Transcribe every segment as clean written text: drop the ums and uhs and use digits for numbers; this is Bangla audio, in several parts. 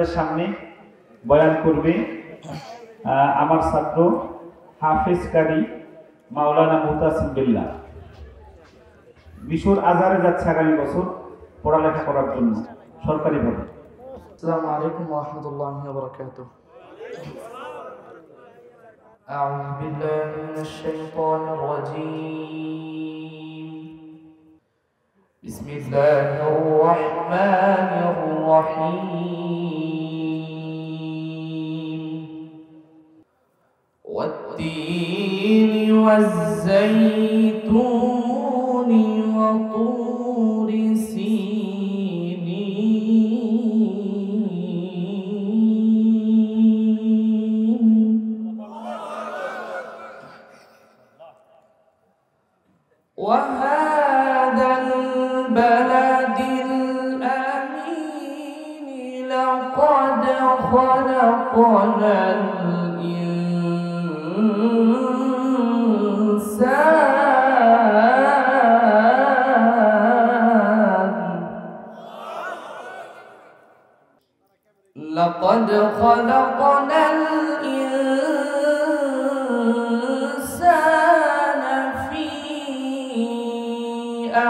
আপনাদের সামনে বয়ান করবে আমার ছাত্র হাফেজ কারি মাওলানা মুতাসিম বিল্লাহ। মিশর আজহারে যাচ্ছে আগামী বছর পড়ালেখা করার জন্য সরকারিভাবে। আসসালামু আলাইকুম ওয়া রাহমাতুল্লাহি ওয়া বারাকাতুহু। আউযু বিল্লাহি মিনাশ শাইতানির রাজীম। বিসমিল্লাহির রাহমানির রাহিম। ওয়াত-তিনি ওয়াজ-যাইতুনি ওয়া তুরি وهذا البلد الأمين لقد خلقنا الإنسان لقد خلقنا الإنسان في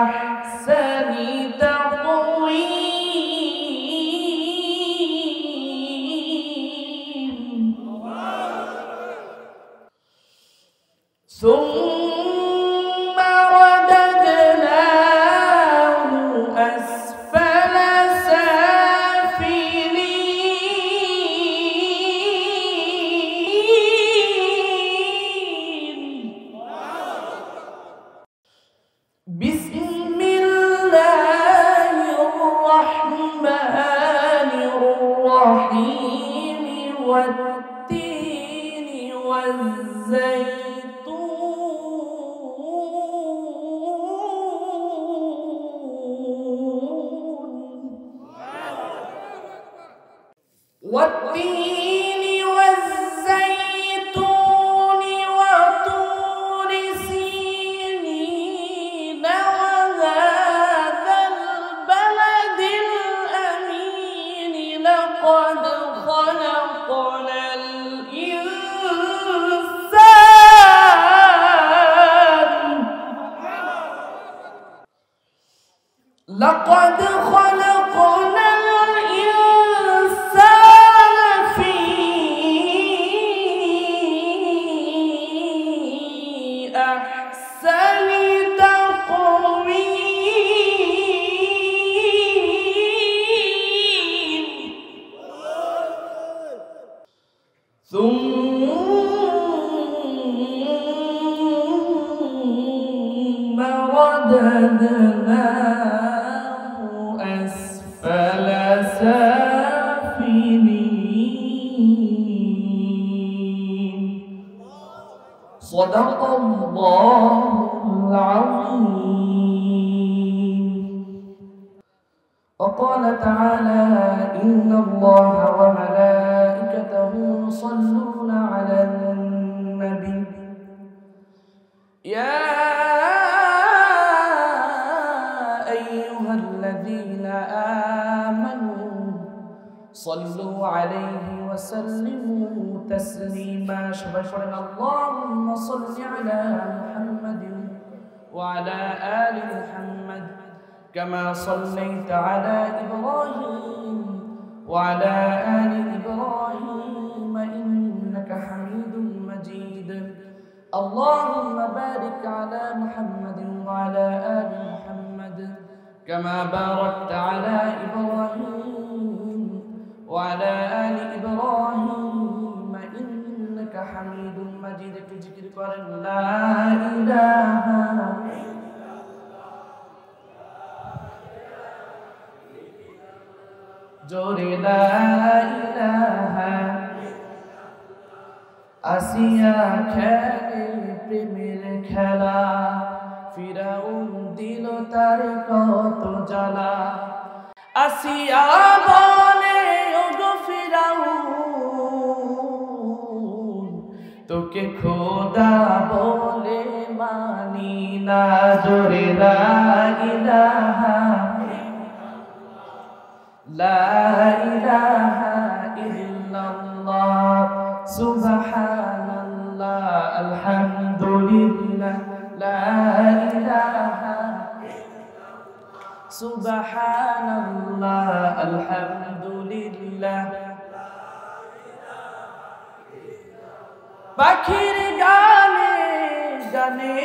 أحسن تقويم ثم رددناه أسفل سافلين. بسم الله الرحمن الرحيم. والتين والتين والزيتون وطور سينين وهذا البلد الأمين لقد خلقنا الإنسان لقد خلقنا الإنسان في أحسن تقويم ثم رددناه أسفل سافلين. صدق الله العظيم. وقال تعالى: إن الله وملائكته يصلون على النبي يا أيها الذين آمنوا صلوا عليه وسلموا تسليما. شبشرنا اللهم صل على محمد وعلى آل محمد كما صليت على إبراهيم وعلى آل إبراهيم إنك حميد مجيد. اللهم بارك على محمد وعلى آل محمد كما باركت على إبراهيم وعلى آل إبراهيم إنك حميد مجيد. ذكر لا إله জোরে লা ইলাহা আসিয়া খেলে প্রেমের খেলা ফিরাউন দিল তার কত জ্বালা আসিয়া বলে ওগো ফিরাউন তোকে খোদা বলে মানি না। জোরে লা ইলাহা لا إله লা ইলাহা সুবহানাল্লাহ আলহামদুলিল্লাহ পাখির গানে গানে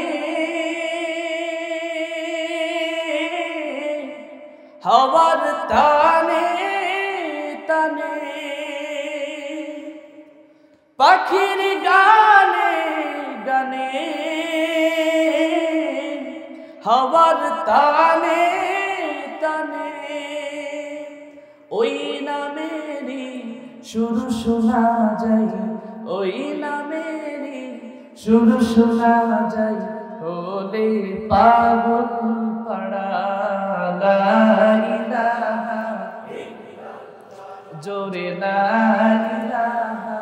হাওয়ার টানে টানে পাখির গানে গানে হাওয়ার টানে টানে ওই নামেরই সুর শোনা যায় ওই নামেরই সুর শোনা যায় হলে পাগল পাড়া লা ইলাহা জোরে লা ইলাহা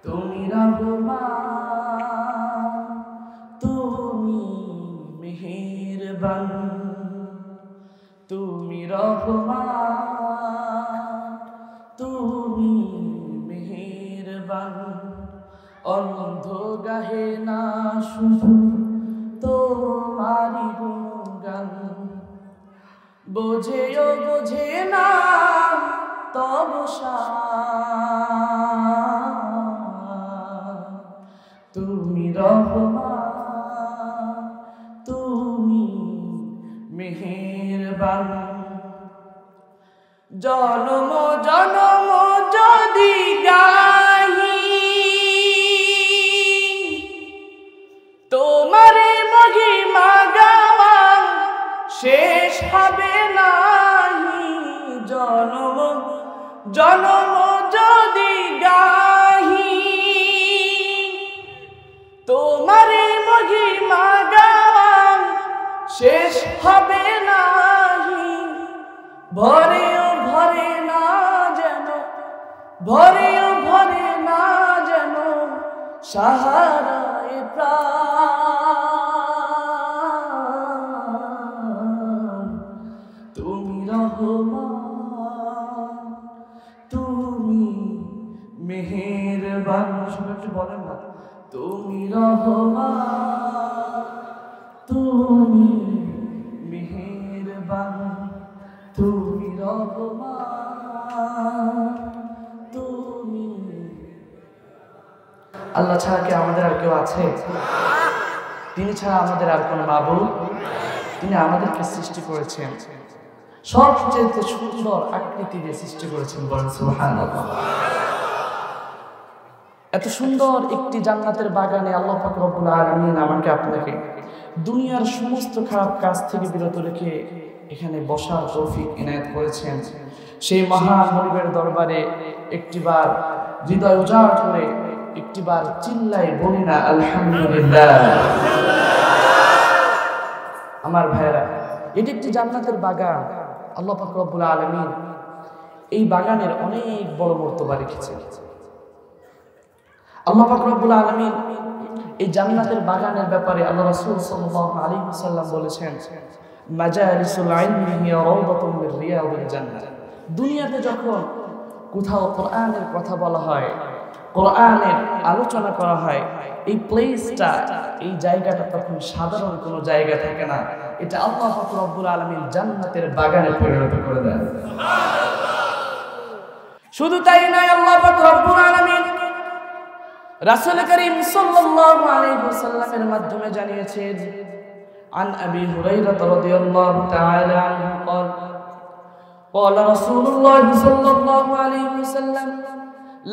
তুমি রহমান তুমি মেহেরবান তুমি রহমান তুমি মেহেরবান অন্ধ গাহে না শুধু তোমারি গুণগান বোঝেও বোঝে না তব তুমি রহমান তুমি মেহেরবান জনম জনম যদি গাহি তোমারে মহিমা গাওয়া শেষ হবে নাহি জনম জনম যদি গাহি তোমারে মহিমা গাওয়া শেষ হবে নাহি ভরেও ভরে না যেন ভরেও ভরে না যেন সাহারায় প্রাণ তুমি রহমান তুমি মেহেরবান সবাই একটু বলেন না তুমি রহমান তুমি মেহেরবান তুমি রহমান তুমি আল্লাহ ছাড়া কি আমাদের আর কেউ আছে? তিনি ছাড়া আমাদের আর কোনো মাবুদ? তিনি আমাদেরকে সৃষ্টি করেছেন সবচেয়ে সুন্দর আকৃতি দিয়ে সৃষ্টি করেছেন, বলেন সুবহানাল্লাহ। এত সুন্দর একটি জান্নাতের বাগানে আল্লাহ পাক রব্বুল আলামিন আমাকে আপনাকে দুনিয়ার সমস্ত খারাপ কাজ থেকে বিরত রেখে এখানে বসার তৌফিক ইনায়েত করেছেন। সেই মহান মনিবের দরবারে একটিবার হৃদয় উজাড় করে একটিবার চিল্লাই বলি না আলহামদুলিল্লাহ। আমার ভাইরা, এটি একটি জান্নাতের বাগান। আল্লাহ পাক রব্বুল আলামিন এই বাগানের অনেক বড় মর্তবা রেখেছেন। আল্লাহ পাক রব্বুল আলামিন এই জান্নাতের বাগানের ব্যাপারে আল্লাহ রাসূল সাল্লাল্লাহু আলাইহি ওয়াসাল্লাম বলেছেন, মাজালিসুল ইলমি হিয়া রাওদাতুম মির রিয়াদিল জান্নাহ। দুনিয়াতে যখন কোথাও কোরআনের কথা বলা হয়, কোরআনের আলোচনা করা হয়, এই প্লেসটা, এই জায়গাটা তখন সাধারণ কোনো জায়গা থাকে না, এটা আল্লাহ পাক রব্বুল আলামিন জান্নাতের বাগানে পরিণত করে দেন। শুধু তাই নয়, আল্লাহ পাক রব্বুল আলামিন রাসূল করিম সাল্লাল্লাহু আলাইহি ওয়াসাল্লামের মাধ্যমে জানিয়েছেন, আন আবি হুরায়রা রাদিয়াল্লাহু তাআলা আনহু قال قال رسول الله صلى الله عليه وسلم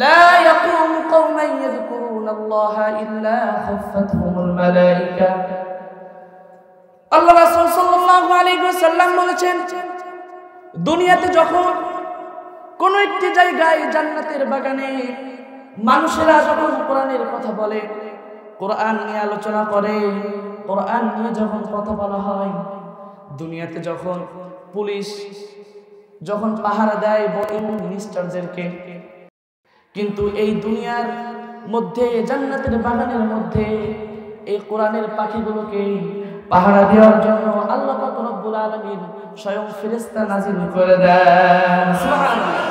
لا يقوم قوم يذكرون الله إلا خفتهم الملائكة। আল্লাহ রাসূল সাল্লাল্লাহু আলাইহি ওয়াসাল্লাম বলেছেন, দুনিয়াতে যখন কোন একটি জায়গায় জান্নাতের বাগানে মানুষেরা যখন কোরআনের কথা বলে, কোরআন নিয়ে আলোচনা করে, কোরআন নিয়ে যখন কথা বলা হয়, দুনিয়াতে যখন পুলিশ যখন পাহারা দেয় বড় মিনিস্টারদেরকে, কিন্তু এই দুনিয়ার মধ্যে জান্নাতের বাগানের মধ্যে এই কোরআনের পাখিগুলোকে পাহারা দেওয়ার জন্য আল্লাহ পাক রব্বুল আলামিন স্বয়ং ফেরেশতা নাজিল করে দেন। সুবহানাল্লাহ।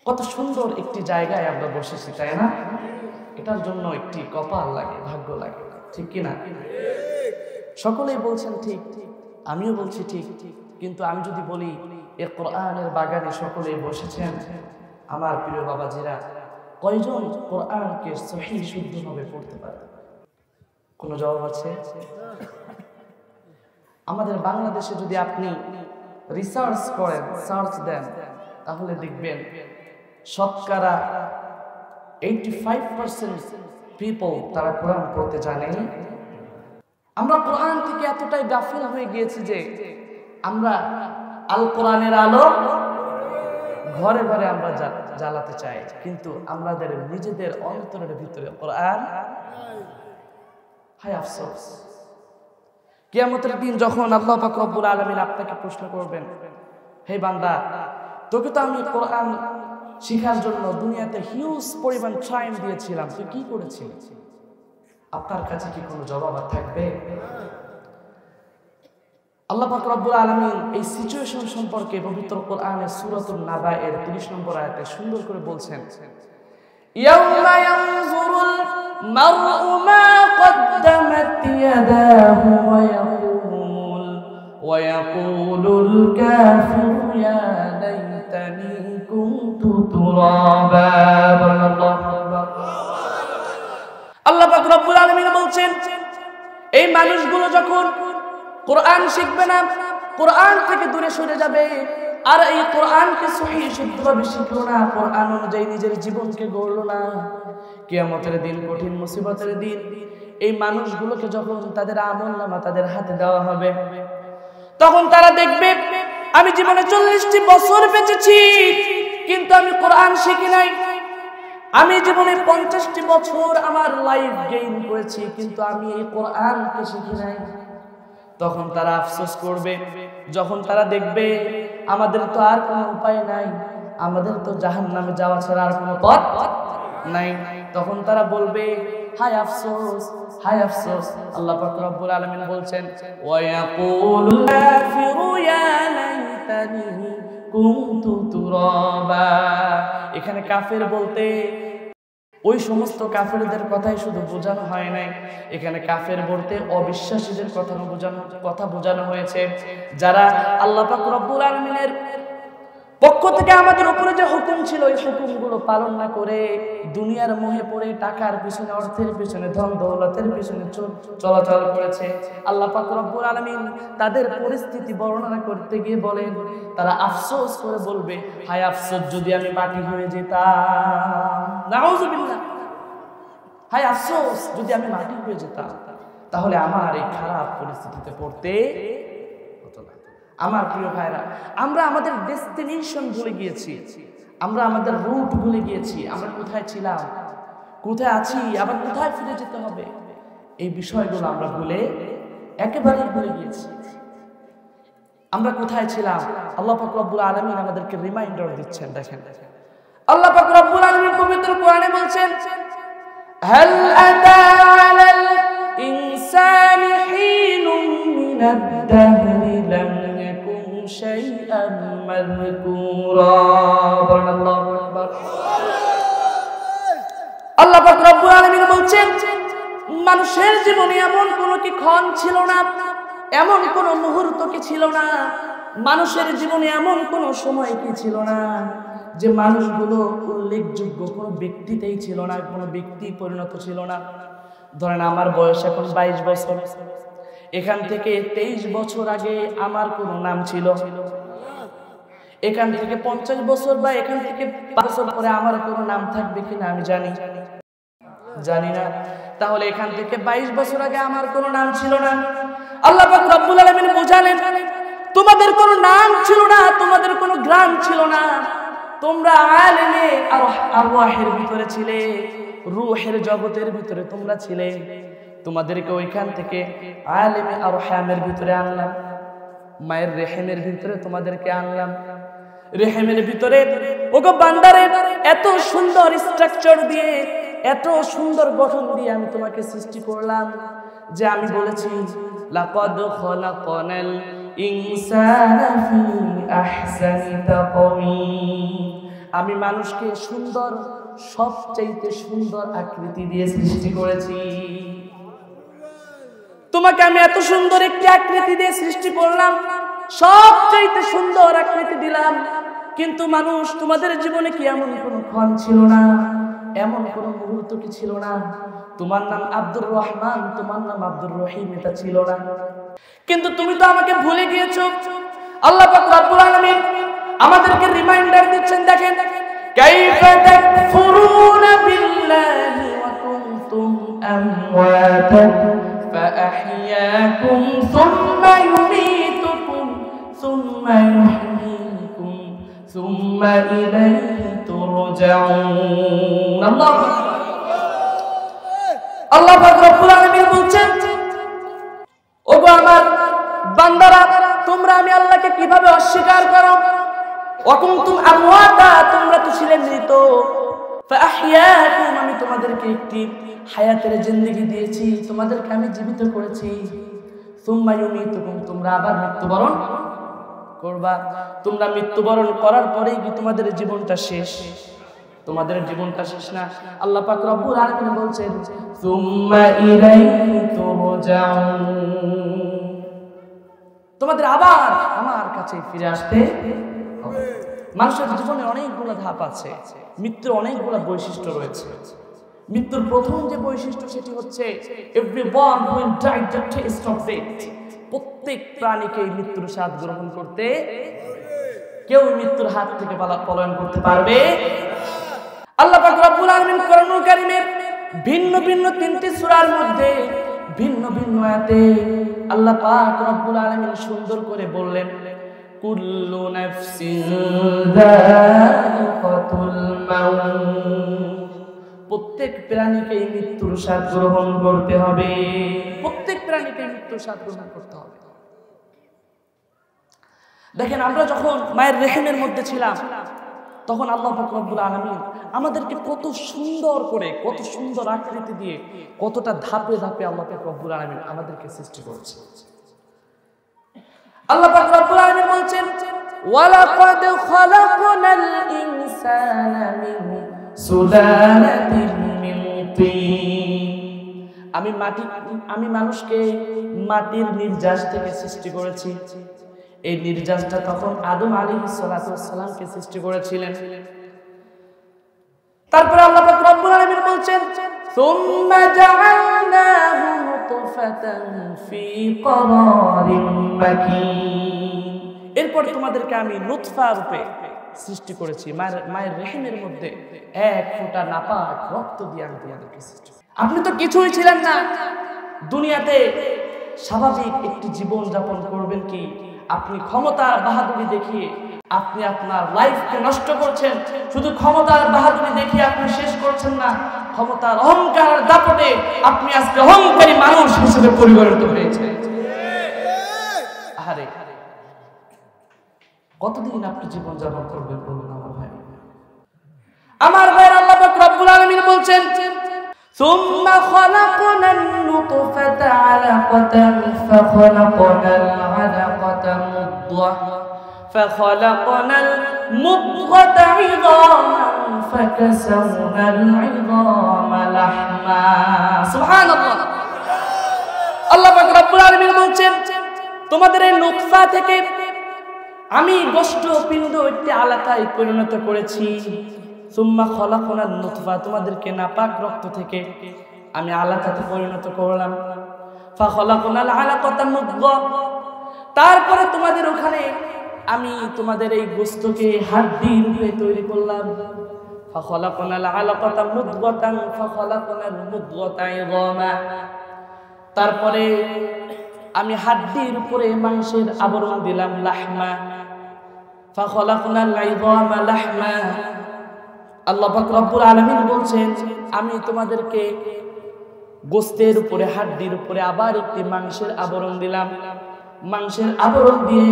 কত সুন্দর একটি জায়গায় আমরা বসেছি, তাই না? এটার জন্য একটি কপাল লাগে, ভাগ্য লাগে, ঠিক কি না? সকলেই বলছেন ঠিক, আমিও বলছি ঠিক। কিন্তু আমি যদি বলি এ কোরআনের বাগানে সকলেই বসেছেন, আমার প্রিয় বাবাজিরা, কয়জন কোরআনকে সহিহ শুদ্ধভাবে পড়তে পারে? কোনো জবাব আছে? আমাদের বাংলাদেশে যদি আপনি রিসার্চ করেন, সার্চ দেন, তাহলে দেখবেন শতকরা 85% পিপল তারা কোরআন পড়তে জানে। আমরা কোরআন থেকে এতটাই গাফিল হয়ে গিয়েছি যে আমরা আল কোরআনের আলো ঘরে ঘরে আমরা জ্বালাতে চাই, কিন্তু আমাদের নিজেদের অন্তরের ভিতরে কোরআন। হায় আফসোস, কিয়ামতের দিন যখন আল্লাহ পাক রব্বুল আলামিন আপনাকে প্রশ্ন করবেন, হে বান্দা, তোকে তো আমি কোরআন শিখার জন্য দুনিয়াতে হিউজ পরিমাণ টাইম দিয়েছিলাম, তুই কি করেছিস? আপনার কাছে কি কোনো জবাব থাকবে? আল্লাহ পাক রব্বুল আলামিন এই সিচুয়েশন সম্পর্কে পবিত্র কোরআনের সূরাতুন নাবা এর 30 নম্বর আয়াতে সুন্দর করে বলছেন, ইয়াউমা ইয়ানজুরুল মারউ মা কদ্দামাত ইয়াদাহু ওয়া ইয়াকুলুল কাফিরু ইয়া লাইতানি কুনতু তুরাবা। আল্লাহ পাক রব্বুল আলামিন বলছেন, এই মানুষগুলো যখন কোরআন শিখবে না, কোরআন থেকে দূরে সরে যাবে, আর এই কোরআনকে সহিহ শুদ্ধভাবে শিখলো না, কোরআন অনুযায়ী নিজের জীবনকে গড়লো না, কিয়ামতের দিন, কঠিন মুসিবতের দিন, এই মানুষগুলোকে যখন তাদের আমলনামা তাদের হাতে দেওয়া হবে, তখন তারা দেখবে আমি জীবনে 40টি বছর বেঁচেছি, কিন্তু আমি কোরআন শিখি নাই। আমি জীবনে 50টি বছর আমার লাইফ গেইন করেছি, কিন্তু আমি এই কোরআনকে শিখি নাই। তখন তারা আফসোস করবে, যখন তারা দেখবে আমাদের তো আর কোনো উপায় নাই, আমাদের তো জাহান্নামে যাওয়া ছাড়া আর কোনো পথ নাই। তখন তারা বলবে, হায় আফসোস, হায় আফসোস। আল্লাহ পাক রব্বুল আলামিন বলছেন, ওয়া ইয়াকুলুল কাফিরু ইয়া লাইতানি কুনতু তুরাবা। এখানে কাফের বলতে ওই সমস্ত কাফেরদের কথাই শুধু বোঝানো হয় নাই, এখানে কাফের বলতে অবিশ্বাসীদের কথা বোঝানো হয়েছে, যারা আল্লাহ পাক রব্বুল আলামিনের পক্ষ থেকে আমাদের উপরে যে হুকুম ছিল, এই হুকুমগুলো পালন না করে দুনিয়ার মোহে পড়ে টাকার পিছনে, অর্থের পিছনে, ধন দৌলতের পিছনে চলাচল করেছে। আল্লাহ পাক রব্বুল আলামিন তাদের পরিস্থিতি বর্ণনা করতে গিয়ে বলেন, তারা আফসোস করে বলবে, হায় আফসোস যদি আমি মাটি হয়ে যেতাম, নাউযুবিল্লাহ, হায় আফসোস যদি আমি মাটি হয়ে যেতাম, তাহলে আমার এই খারাপ পরিস্থিতিতে পড়তে হতো না। আমার প্রিয় ভাইরা, আমরা আমাদের ডেস্টিনেশন ভুলে গিয়েছি, আমরা আমাদের রুট ভুলে গিয়েছি, আমরা কোথায় ছিলাম, কোথায় আছি, আবার কোথায় ফিরে যেতে হবে, এই বিষয়গুলো আমরা একেবারেই ভুলে গিয়েছি। আমরা কোথায় ছিলাম? আল্লাহ পাক রব্বুল আলামিন আমাদেরকে রিমাইন্ডার দিচ্ছেন। দেখেন, আল্লাহ পাক রব্বুল আলামিন পবিত্র কোরআনে বলছেন, হাল আতা আলাল ইনসানি হিনুম মিনাদ দাহরি লাম ইয়াকুন শাইআন মাযকুরা। আল্লাহু আকবার। আল্লাহ পাক রব্বুল আলামিন বলছেন, মানুষের জীবনে এমন কোন কি ক্ষণ ছিল না, এমন কোন মুহূর্ত কি ছিল না, মানুষের জীবনে এমন কোন সময় কি ছিল না যে মানুষগুলো উল্লেখযোগ্য কোনো ব্যক্তিতেই ছিল না, কোনো ব্যক্তি পরিণত ছিল না। ধরেন আমার বয়স এখন 22 বছর, এখান থেকে 23 বছর আগে আমার কোনো নাম ছিল, এখান থেকে 50 বছর বা এখান থেকে 5 বছর পরে আমার কোনো নাম থাকবে কিনা আমি জানি না। তাহলে এখান থেকে 22 বছর আগে আমার কোনো নাম ছিল না। আল্লাহ পাক রব্বুল আলামিন বোঝালেন, তোমাদের কোনো নাম ছিল না, তোমাদের কোনো গ্রাম ছিল না, তোমরা আলেমে আরওয়াহের ভিতরে ছিলে, রূহের জগতের ভিতরে তোমরা ছিলে। তোমাদেরকে ওইখান থেকে আলেমে আরহামের ভিতরে আনলাম, মায়ের রেহেমের ভিতরে তোমাদেরকে আনলাম। রেহেমের ভিতরে ওগো বান্দারে এত সুন্দর স্ট্রাকচার দিয়ে, এত সুন্দর গঠন দিয়ে আমি তোমাকে সৃষ্টি করলাম যে আমি বলেছি, লাকাদ খলাকনাল ইনসানা ফি আহসানি তাকওয়িম। আমি মানুষকে সুন্দর সবচাইতে সুন্দর আকৃতি দিয়ে সৃষ্টি করেছি। তোমাকে আমি এত সুন্দর একটি আকৃতি দিয়ে সৃষ্টি করলাম, সবচাইতে সুন্দর আকৃতি দিলাম, কিন্তু মানুষ তোমাদের জীবনে কি এমন কোনো ক্ষণ ছিল না, এমন কোনো মুহূর্ত কি ছিল না? তোমার নাম আব্দুর রহমান, তোমার নাম আব্দুর রহিম, এটা ছিল না, কিন্তু তুমি তো আমাকে ভুলে গিয়েছো। আল্লাহ পাক রব্বুল আলামিন আমাদেরকে রিমাইন্ডার দিচ্ছেন, দেখেন কাইফা তাকফুরুনা বিল্লাহি ওয়া কুনতুম আমওয়াতান ফাআহইয়াকুম সুম্মা ইউমীতুকুম সুম্মা ইউহয়ীকুম সুম্মা ইলাইহি তুরজাউন। আল্লাহ পাক রব্বুল আলামিন বলছেন, ওগো আমার বান্দারা, তোমরা আমি আল্লাহকে কিভাবে অস্বীকার করো? ওয়াকুনতুম আমওয়াতা, তোমরা তো ছিলে মৃত, ফাআহইয়াকুম, আমি তোমাদেরকে একটি হায়াতের জিন্দেগি দিয়েছি, তোমাদেরকে আমি জীবিত করেছি, সুম্মা ইউমীতুকুম, তোমরা আবার মৃত্যুবরণ করবা। তোমরা মৃত্যুবরণ করার পরেই কি তোমাদের জীবনটা শেষ? তোমাদের জীবনটা শেষ না। আল্লাহ পাক রব্বুল আলামিন বলছেন সুম্মা ইলাইহি তুরজাউন, তোমাদের আবার আমার কাছে ফিরে আসতে হবে। মানুষের জীবনে অনেকগুলো ধাপ আছে, মৃত্যুর অনেকগুলো বৈশিষ্ট্য রয়েছে। মৃত্যুর প্রথম যে বৈশিষ্ট্য সেটি হচ্ছে everyone will die the taste of death. প্রত্যেক প্রাণীকে মৃত্যুর স্বাদ গ্রহণ করতে, কেউ মৃত্যুর হাত থেকে পলায়ন করতে পারবে। আল্লাহ পাক রব্বুল আলামিন কোরআনুল কারীমের ভিন্ন ভিন্ন তিনটি সূরার মধ্যে ভিন্ন ভিন্ন আয়াতে আল্লাহ পাক রব্বুল আলামিন সুন্দর করে বললেন, কুল্লু নাফসিন যায়িকাতুল মাউত, প্রত্যেক প্রাণীকে মৃত্যুর স্বাদ গ্রহণ করতে হবে। প্রত্যেক প্রাণীকে মৃত্যুর স্বাদ গ্রহণ করতে হবে। দেখেন, আমরা যখন মায়ের রেহেমের মধ্যে ছিলাম, তখন আল্লাহ পাক রব্বুল আলামিন আমাদেরকে কত সুন্দর করে, কত সুন্দর আকৃতি দিয়ে, কতটা ধাপে ধাপে আল্লাহ পাক রব্বুল আলামিন আমাদেরকে সৃষ্টি করেছে। আল্লাহ পাক রব্বুল আলামিন বলছেন, ওয়ালাকাদ খালাকনাল ইনসানা মিন সুলালাতিন মিন তিন, আমি মানুষকে মাটির নির্যাস থেকে সৃষ্টি করেছি। এই নির্যাসটা তখন আদম আলাইহিস সালাতু ওয়াস সালামকে সৃষ্টি করেছিলেন। তারপরে আল্লাহ পাক রব্বুল আলামিন বলছেন, সুম্মা জাআলনাহু নুতফাতান ফি করারিন মাকিন, এরপর তোমাদেরকে আমি নুতফা রূপে সৃষ্টি করেছি। মায়ের রেহেমের মধ্যে এক ফোঁটা নাপাক রক্ত দিয়ে আমি তোমাদেরকে সৃষ্টি করেছি। আপনি তো কিছুই ছিলেন না দুনিয়াতে, স্বাভাবিক একটি জীবন যাপন করবেন কি? আপনি ক্ষমতার বাহাদুরি দেখিয়ে আপনি আপনার লাইফকে নষ্ট করছেন। শুধু ক্ষমতার বাহাদুরি দেখিয়ে আপনি শেষ করছেন না, ক্ষমতার অহংকার দাপটে আপনি আজকে অহংকারী মানুষ হিসেবে পরিগণিত হয়েছেন। আরে কতদিন আপনি জীবন যাপন করবেন বলুন আমার ভাই? আমার ভাই, আল্লাহ পাক রব্বুল আলামিন বলছেন, ثم خلقنا النطفة علقة فخلقنا العلقة مضغة فخلقنا المضغة عظاما فكسونا العظام لحما। سبحان الله। আল্লাহ পাক রব্বুল আলামিন বলছেন, তোমাদের এই নুতফা থেকে আমি গোশত পিণ্ড একটি আলাকায় পরিণত করেছি। সুম্মা খলাকনান নুতফা, তোমাদেরকে নাপাক রক্ত থেকে আমি আলাকাতে পরিণত করলাম। ফাখলাকনাল আলাকাতা মুদগা, তারপরে তোমাদের ওখানে আমি তোমাদের এই গোশতকে হাড্ডি রূপে তৈরি করলাম। ফাখলাকনাল আলাকাতা মুদগাতান ফাখলাকনাল মুদগাতা ইযামা, তারপরে আমি হাড্ডির উপরে মাংসের আবরণ দিলাম লাহমা। ফাখলাকনাল ইযামা লাহমা, আল্লাহ পাক রব্বুল আলামিন বলছেন, আমি তোমাদেরকে গোশতের উপরে, হাড্ডির উপরে আবার একটি মাংসের আবরণ দিলাম। মাংসের আবরণ দিয়ে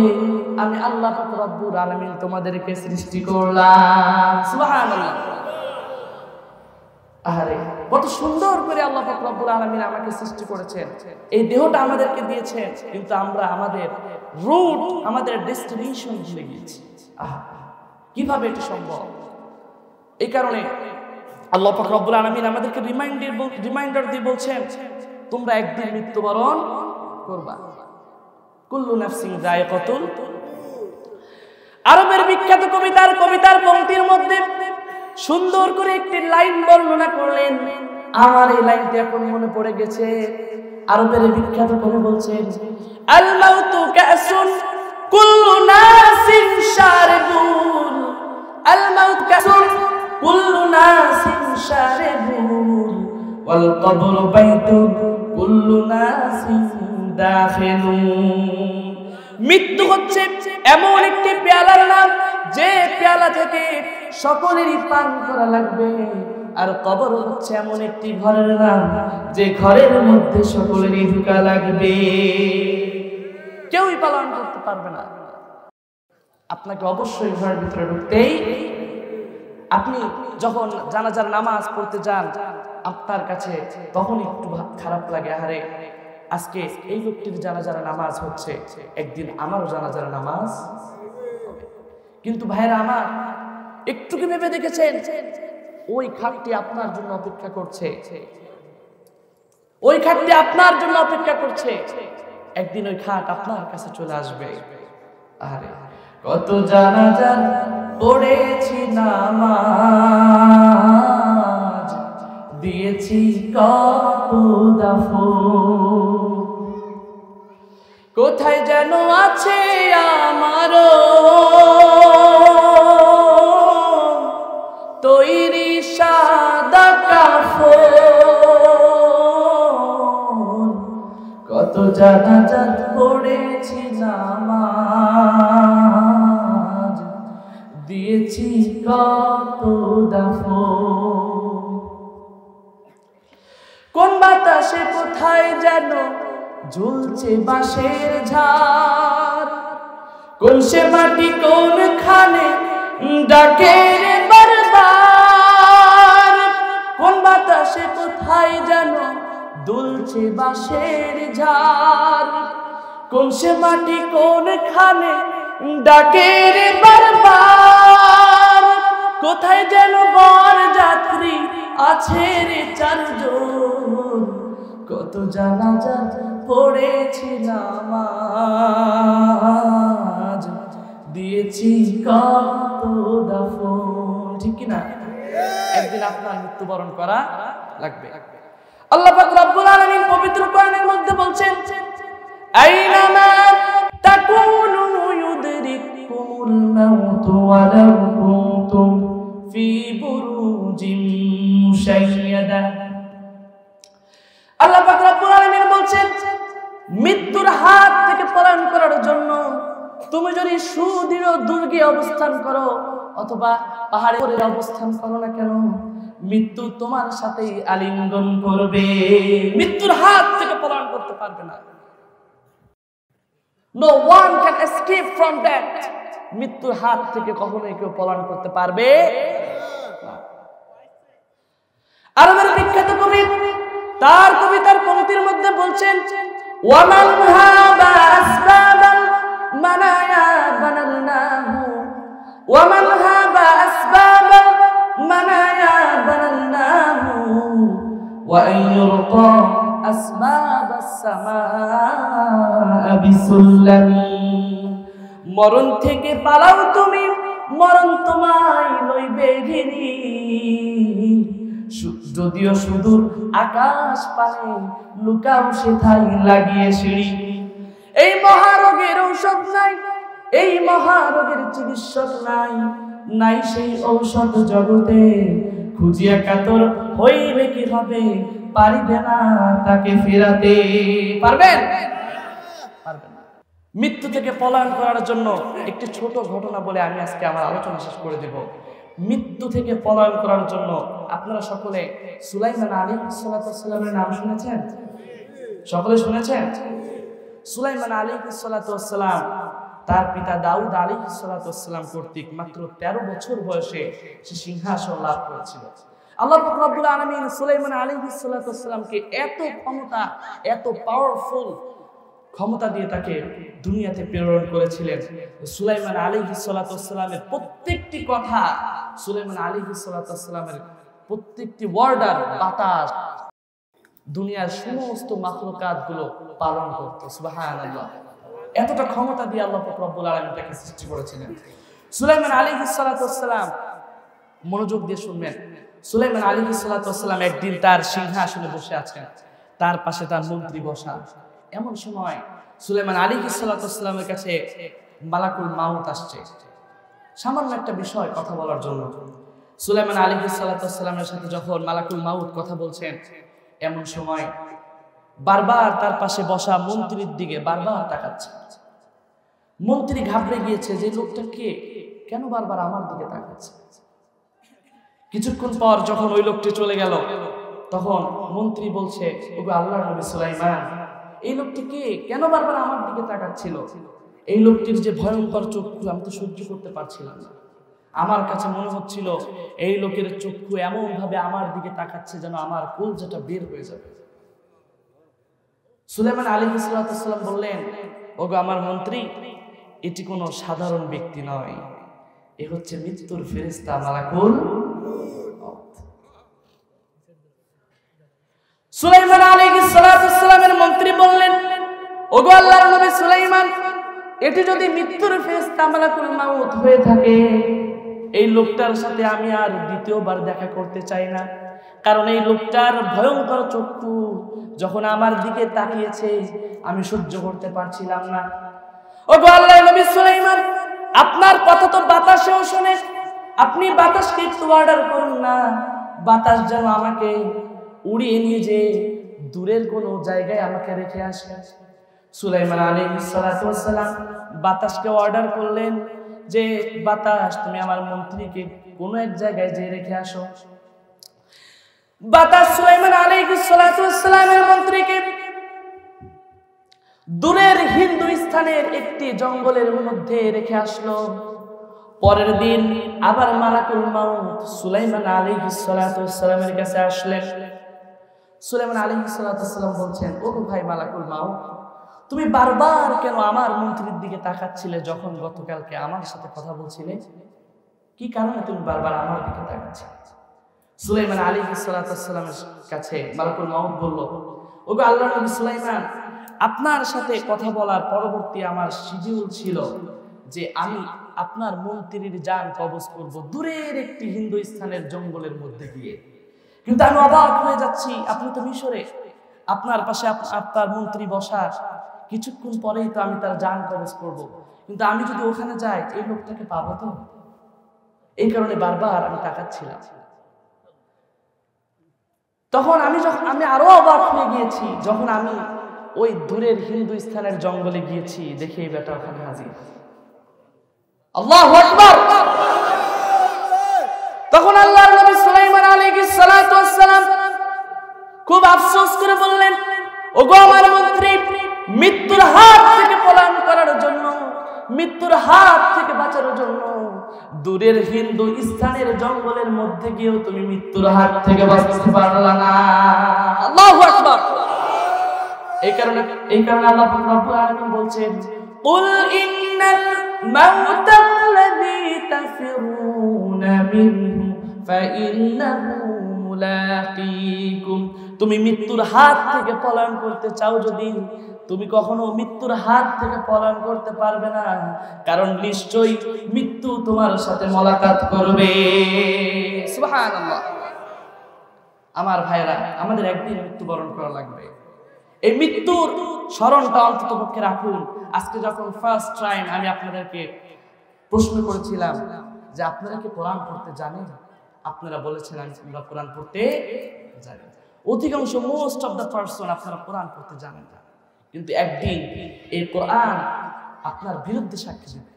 আমি আল্লাহ পাক রব্বুল আলামিন তোমাদেরকে সৃষ্টি করলাম। সুবহানাল্লাহ। আরে কত সুন্দর করে আল্লাহ পাক রব্বুল আলামিন আমাকে সৃষ্টি করেছেন, এই দেহটা আমাদেরকে দিয়েছেন, কিন্তু আমরা আমাদের রুট, আমাদের ডেস্টিনেশন ভুলে গিয়েছি। কিভাবে এটা সম্ভব? এই কারণে আল্লাহ পাক রব্বুল আলামিন আমাদেরকে রিমাইন্ডার দিয়ে বলছেন, তোমরা একদিন মৃত্যুবরণ করবা। কুল্লু নাফসিন যায়কাতুল। আরবের বিখ্যাত কবিতার পংক্তির মধ্যে সুন্দর করে একটি লাইন বর্ণনা করলেন। আমার এই লাইনটি এখন মনে পড়ে গেছে। আরবের বিখ্যাত কবি বলছেন, আল মাউতু কাসুন কুল্লু নাসিন শারিবুন। আল মাউত কাসুন কুল্লু নাসিন শারিবুন ওয়াল কবরু বাইতুন কুল্লু নাসিন দাখিলুন। মৃত্যু হচ্ছে এমন একটি পেয়ালার নাম, যে পেয়ালা থেকে সকলেরই পান করা লাগবে। আর কবর হচ্ছে এমন একটি ঘরের নাম, যে ঘরের মধ্যে সকলেরই ঢোকা লাগবে, কেউই পালন করতে পারবে না। আপনাকে অবশ্যই ঘরের ভিতরে ঢুকতেই, আপনি যখন জানাজার নামাজ পড়তে যান আপনার কাছে তখন একটু খারাপ লাগে, আরে আজকে এই লোকটির জানাজার নামাজ হচ্ছে, একদিন আমারও জানাজার নামাজ হবে। কিন্তু ভাইরা আমার, একটু কি ভেবে দেখেছেন ওই খাটটি আপনার জন্য অপেক্ষা করছে, ওই খাটটি আপনার জন্য অপেক্ষা করছে, একদিন ওই খাট আপনার কাছে চলে আসবে। আরে কত জানাজার পড়েছি নামাজ, দিয়েছি কত দাফন, কোথায় যেন আছে আমারও তৈরি সাদা কাফন। কত জানাজার পড়েছি নামাজ, দিয়েছি কত দাফন। কোন বাতাসে কোথায় যেন ঝুলছে বাঁশের ঝাড়, কোন সে মাটি কোন খানে ডাকে রে বারবার। কোন বাতাসে কোথায় যেন দুলছে বাঁশের ঝাড়, কোন সে মাটি কোন খানে ডাকে রে বারবার। কোথায় যেন বর যাত্রী আছে রে চারজন, কত জানাজা পড়েছি নামাজ, দিয়েছি কত দাফন। ঠিক কি না? একদিন আপনার মৃত্যুবরণ করা লাগবে। আল্লাহ পাক রব্বুল আলামিন পবিত্র কোরআনের মধ্যে বলছেন, আইনামা তাকুনু ইউদরিকুমুল মাউতু ওয়ালাউ কুনতুম ফি বুরুজিন মুশাইয়াদা। আল্লাহ পাক রব্বুল আলামিন বলছেন, মৃত্যুর হাত থেকে পলায়ন করার জন্য তুমি যদি সুদৃঢ় দুর্গে অবস্থান করো অথবা পাহাড়ে অবস্থান করো না কেন, মৃত্যু তোমার সাথেই আলিঙ্গন করবে, মৃত্যুর হাত থেকে পলায়ন করতে পারবে না। No one can escape from that. মৃত্যুর হাত থেকে কখনোই কেউ পলায়ন করতে পারবে না। আরবের বিখ্যাত কবি তার কবিতার পংক্তির মধ্যে বলছেন, ওয়ামান হাবা আসবাবাল মানায়া বানালনাহু, ওয়ামান হাবা আসবাবাল মানায়া বানালনাহু, ওয়া আইয়ুরতা আসবাবাস সামাআ বিসুল্লামি। মরণ থেকে পালাও তুমি, মরণ তোমায় লইবে ঘিরি, যদিও সুদূর আকাশ পানে লুকাও সেথায় লাগিয়ে সিঁড়ি। এই মহারোগের ঔষধ নাই, এই মহারোগের চিকিৎসক নাই, নাই সেই ঔষধ জগতে, খুঁজিয়া কাতর হইলে কি হবে, পারিবে না তাকে ফেরাতে। পারবেন? পারবেন না। মৃত্যু থেকে পলায়ন করার জন্য একটি ছোট ঘটনা বলে আমি আজকে আমার আলোচনা শেষ করে দেব। মৃত্যু থেকে পলায়ন করার জন্য আপনারা সকলে সুলাইমান আলাইহিস সালামের নাম শুনেছেন? সকলে শুনেছেন? সুলাইমান আলাইহিস সালাম তার পিতা দাউদ আলাইহিস সালাম কর্তৃক মাত্র 13 বছর বয়সে সে সিংহাসন লাভ করেছিল। আল্লাহ রাব্বুল আলামিন সুলাইমান আলাইহিস সালামকে এত ক্ষমতা, এত পাওয়ারফুল ক্ষমতা দিয়ে তাকে দুনিয়াতে প্রেরণ করেছিলেন। সুলাইমান আলাইহিস সালামের প্রত্যেকটি কথা সুলাইমান আলাইহিস সালামের প্রত্যেকটি ওয়ার্ডার বাতাস দুনিয়ার সমস্ত মাখলুকাত গুলো পালন করত। সুবহানাল্লাহ। এতটা ক্ষমতা দিয়ে আল্লাহ পাক রব্বুল আলামিন তাকে সৃষ্টি করেছিলেন। সুলাইমান আলাইহিস সালাতু ওয়াস সালাম, মনোযোগ দিয়ে শুনবেন, সুলাইমান আলাইহিস সালাতু ওয়াস সালাম একদিন তার সিংহাসনে বসে আছেন, তার পাশে তার মন্ত্রী বসা। এমন সময় সুলাইমান আলাইহিস সালাতু ওয়াস সালামের কাছে মালাকুল মাউত আসছে সামান্য একটা বিষয় কথা বলার জন্য। সুলাইমান আলাইহিস সালাতু ওয়াস সালামের সাথে যখন মালাকুল মাউত কথা বলছেন, এমন সময় বারবার তার পাশে বসা মন্ত্রীর দিকে বারবার তাকাচ্ছে। মন্ত্রী ঘাবড়ে গিয়েছে যে লোকটা কে, কেন বারবার আমার দিকে তাকাচ্ছে। কিছুক্ষণ পর যখন ওই লোকটি চলে গেল, তখন মন্ত্রী বলছে, ওগো আল্লাহর নবী সুলাইমান, এই লোকটি কে, কেন বারবার আমার দিকে তাকাচ্ছিল? এই লোকটির যে ভয়ঙ্কর চক্ষু আমি তো সহ্য করতে পারছিলাম না। আমার কাছে মনে হচ্ছিল এই লোকের চক্ষু এমন ভাবে আমার দিকে তাকাচ্ছে যেন আমার কলজাটা বের হয়ে যাবে। সুলাইমান আলাইহিস সালাম বললেন, ওগো আমার মন্ত্রী, এটি কোনো সাধারণ ব্যক্তি নয়, এ হচ্ছে মৃত্যুর ফেরেশতা মালাকুল মাউত। সুলাইমান আলাইহিস সালামের মন্ত্রী বললেন, ওগো আল্লাহর নবী সুলাইমান, এটি যদি মৃত্যুর ফেরেশতা মালাকুল মাউত হয়ে থাকে, এই লোকটার সাথে আমি আর দ্বিতীয়বার দেখা করতে চাই না, কারণ এই লোকটার ভয়ঙ্কর চক্ষু যখন আমার দিকে তাকিয়েছে আমি সহ্য করতে পারছিলাম না। ওগো আল্লাহর নবী সুলাইমান, আপনার কথা তো বাতাসেও শোনে, আপনি বাতাসকে একটু অর্ডার করুন না, বাতাস যেন আমাকে উড়িয়ে নিয়ে যে দূরের কোনো জায়গায় আমাকে রেখে আসে। সুলাইমান আলাইহিস সালাম বাতাসকে অর্ডার করলেন যে, বাতাস তুমি আমার মন্ত্রীকে কোনো এক জায়গায় যে রেখে আসো। বাতাস সুলাইমান আলাইহিস সালামের মন্ত্রীকে দূরের হিন্দু স্থানের একটি জঙ্গলের মধ্যে রেখে আসলো। পরের দিন আবার মালাকুল মাউত সুলাইমান আলাইহিস সালামের কাছে আসলেন। সুলাইমান আলাইহিস সালাম বলছেন, ওগো ভাই মালাকুল মাউত, তুমি বারবার কেন আমার মন্ত্রীর দিকে তাকাচ্ছিলে যখন গতকালকে আমার সাথে কথা বলছিলে? কি কারণে তুমি বারবার আমার দিকে তাকাচ্ছিলে? সুলাইমান আলাইহিস সালামের কাছে মালাকুল মাউত বলল, ওগো আল্লাহর নবী সুলাইমান, আপনার সাথে কথা বলার পরবর্তী আমার শিডিউল ছিল যে আমি আপনার মন্ত্রীর জান কবজ করব দূরের একটি হিন্দু স্থানের জঙ্গলের মধ্যে গিয়ে, কিন্তু আমি অবাক হয়ে যাচ্ছি, আপনি তো মিশরে, আপনার পাশে আপনার মন্ত্রী বসা, কিছুক্ষণ পরেই তো আমি তার জান কবজ করব, কিন্তু আমি যদি ওখানে যাই এই লোকটাকে পাবো তো? এই কারণে বারবার আমি তাকাচ্ছিলাম। তখন আমি আরো অবাক হয়ে গিয়েছি যখন আমি ওই দূরের হিন্দু স্থানের জঙ্গলে গিয়েছি, দেখে এই বেটা ওখানে হাজির। আল্লাহু আকবার। তখন আল্লাহর নবী সুলাইমান আলাইহিস সালাম খুব আফসোস করে বললেন, ওগো আমার মন্ত্রী, মৃত্যুর হাত থেকে পলায়ন করার জন্য, মৃত্যুর হাত থেকে বাঁচার জন্য দূরের হিন্দু স্থানের জঙ্গলের মধ্যে গিয়েও তুমি মৃত্যুর হাত থেকে বাঁচতে পারলা না। আল্লাহু আকবার। এই কারণে আল্লাহ রাব্বুল আলামিন বলছেন, কুল ইন্নাল মাউতাল্লাযী তাফিরুনা মিনহু ফাইন্নাহু মুলাকীকুম। তুমি মৃত্যুর হাত থেকে পলায়ন করতে চাও যদি, তুমি কখনো মৃত্যুর হাত থেকে পলায়ন করতে পারবে না, কারণ নিশ্চয়ই মৃত্যু তোমার সাথে মোলাকাত করবে। সুবহানাল্লাহ। আমার ভাইরা, আমাদের একদিন মৃত্যুবরণ করা লাগবে। এই মৃত্যুর স্মরণটা অন্তত পক্ষে রাখুন। আজকে যখন ফার্স্ট টাইম আমি আপনাদেরকে প্রশ্ন করেছিলাম যে আপনারা কি কোরআন পড়তে জানেন, আপনারা বলেছেন আমরা কোরআন পড়তে জানি। অধিকাংশ মোস্ট অফ দ্য পারসন আপনারা কোরআন পড়তে জানেন না, কিন্তু একদিন এই কোরআন আপনার বিরুদ্ধে সাক্ষী দেবে।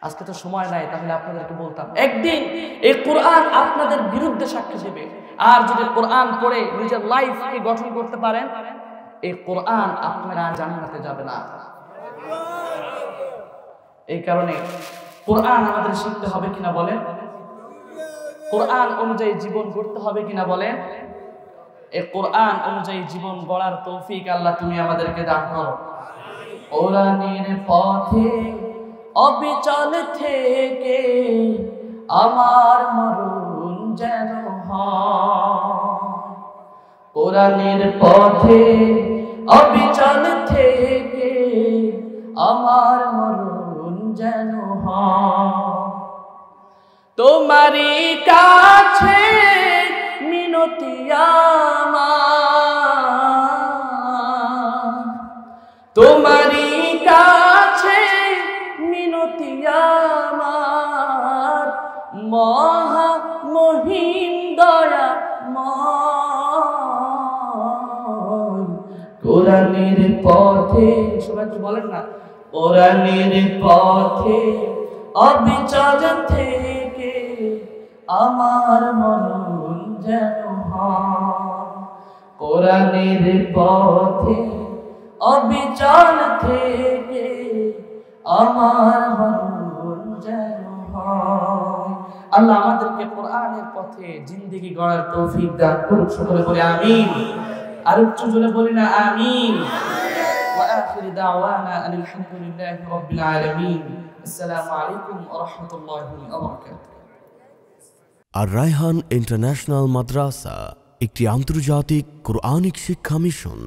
আজকে তো সময় নাই, তাহলে আপনাদেরকে বলতাম, একদিন এই কোরআন আপনাদের বিরুদ্ধে সাক্ষী দেবে। আর যদি কোরআন পড়ে নিজের লাইফকে গঠন করতে পারেন, এই কোরআন আপনারা জান্নাতে যাবে না। এই কারণে কোরআন আমাদের শিখতে হবে কিনা বলেন, কোরআন অনুযায়ী জীবন গড়তে হবে কিনা বলেন। এই কোরআন অনুযায়ী জীবন গড়ার তৌফিক আল্লাহ তুমি আমাদেরকে দান করো। কোরআনের পথে অবিচল থেকে আমার মরণ যেন হয়। কোরআনের পথে অবিচল থেকে আমার মরণ যেন হয়। তোমারই কাছে মিনতি আমার, তোমারই কাছে মিনতি আমার, মহা মহিম দয়াময়। কোরআনের পথে, সবাই একটু বলেন না, কোরআনের পথে অবিচল থেকে আমার মরণ যেন হয়। কোরআনের পথে অবিচল থেকে আমার মরণ যেন হয়। আল্লাহ আমাদেরকে কোরআনের পথে জিন্দেগি গড়ার তৌফিক দান করুন। সকলে বলে আমিন। আর উচ্চ জোরে বলি না আমিন। ওয়া আখির দাওয়ানা আনিল হামদুলিল্লাহি রাব্বিল আলামিন। আসসালামু আলাইকুম ওয়া রাহমাতুল্লাহি ওয়া বারাকাতুহু। আর রায়হান ইন্টারন্যাশনাল মাদ্রাসা একটি আন্তর্জাতিক কোরআনিক শিক্ষা মিশন।